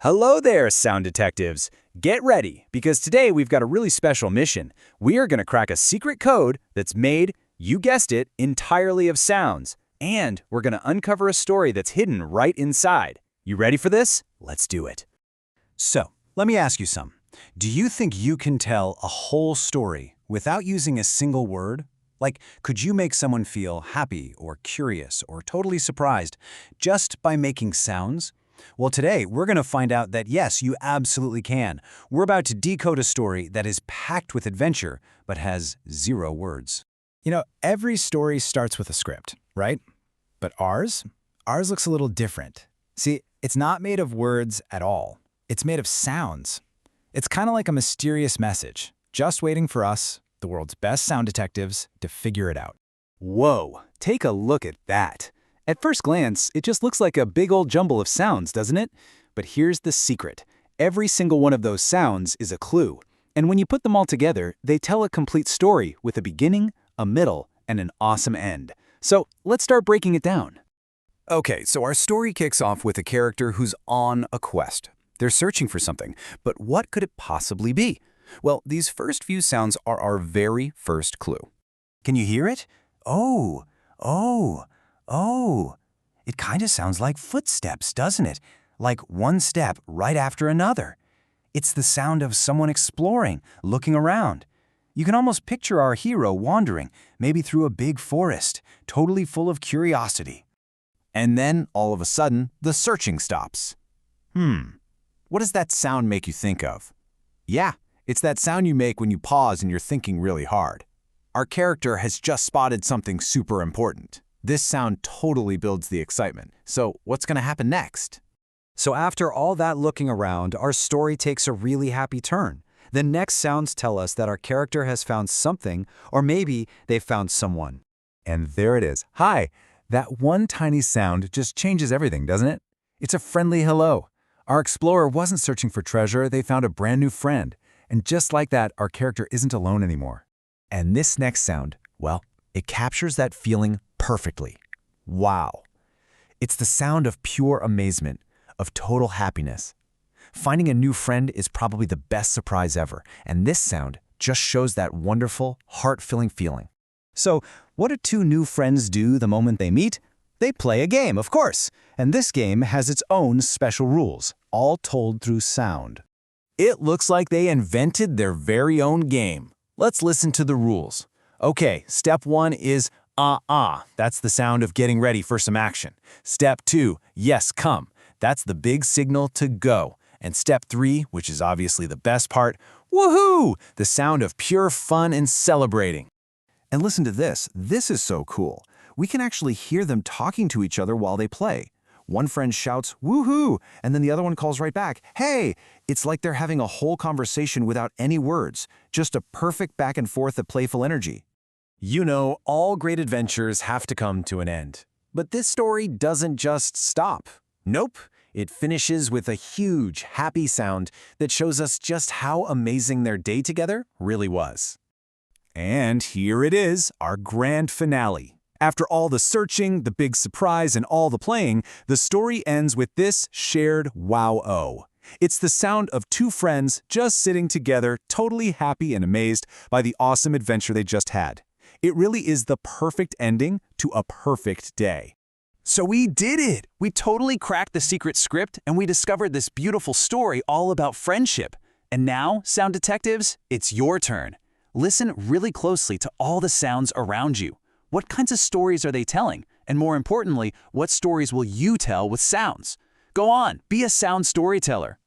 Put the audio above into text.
Hello there, sound detectives. Get ready, because today we've got a really special mission. We are going to crack a secret code that's made, you guessed it, entirely of sounds. And we're going to uncover a story that's hidden right inside. You ready for this? Let's do it. So, let me ask you some. Do you think you can tell a whole story without using a single word? Like, could you make someone feel happy or curious or totally surprised just by making sounds? Well, today we're going to find out that yes, you absolutely can. We're about to decode a story that is packed with adventure, but has 0 words. You know, every story starts with a script, right? But ours looks a little different. See, it's not made of words at all. It's made of sounds. It's kind of like a mysterious message, just waiting for us, the world's best sound detectives, to figure it out. Whoa, take a look at that. At first glance, it just looks like a big old jumble of sounds, doesn't it? But here's the secret. Every single one of those sounds is a clue. And when you put them all together, they tell a complete story with a beginning, a middle, and an awesome end. So let's start breaking it down. Okay, so our story kicks off with a character who's on a quest. They're searching for something, but what could it possibly be? Well, these first few sounds are our very first clue. Can you hear it? Oh. It kind of sounds like footsteps, doesn't it? Like one step right after another. It's the sound of someone exploring, looking around. You can almost picture our hero wandering, maybe through a big forest, totally full of curiosity. And then, all of a sudden, the searching stops. What does that sound make you think of? Yeah, it's that sound you make when you pause and you're thinking really hard. Our character has just spotted something super important. This sound totally builds the excitement. So what's going to happen next? So after all that looking around, our story takes a really happy turn. The next sounds tell us that our character has found something, or maybe they've found someone. And there it is. Hi! That one tiny sound just changes everything, doesn't it? It's a friendly hello. Our explorer wasn't searching for treasure, they found a brand new friend. And just like that, our character isn't alone anymore. And this next sound, well, it captures that feeling perfectly. Wow. It's the sound of pure amazement, of total happiness. Finding a new friend is probably the best surprise ever, and this sound just shows that wonderful, heart-filling feeling. So, what do 2 new friends do the moment they meet? They play a game, of course. And this game has its own special rules, all told through sound. It looks like they invented their very own game. Let's listen to the rules. Okay, step 1 is That's the sound of getting ready for some action. Step 2, yes, come. That's the big signal to go. And step 3, which is obviously the best part, woohoo! The sound of pure fun and celebrating. And listen to this. This is so cool. We can actually hear them talking to each other while they play. One friend shouts, woohoo! And then the other one calls right back, hey! It's like they're having a whole conversation without any words. Just a perfect back and forth of playful energy. You know, all great adventures have to come to an end. But this story doesn't just stop. Nope. It finishes with a huge, happy sound that shows us just how amazing their day together really was. And here it is, our grand finale. After all the searching, the big surprise, and all the playing, the story ends with this shared wow-oh. It's the sound of 2 friends just sitting together, totally happy and amazed by the awesome adventure they just had. It really is the perfect ending to a perfect day. So we did it! We totally cracked the secret script, and we discovered this beautiful story all about friendship. And now, sound detectives, it's your turn. Listen really closely to all the sounds around you. What kinds of stories are they telling? And more importantly, what stories will you tell with sounds? Go on, be a sound storyteller.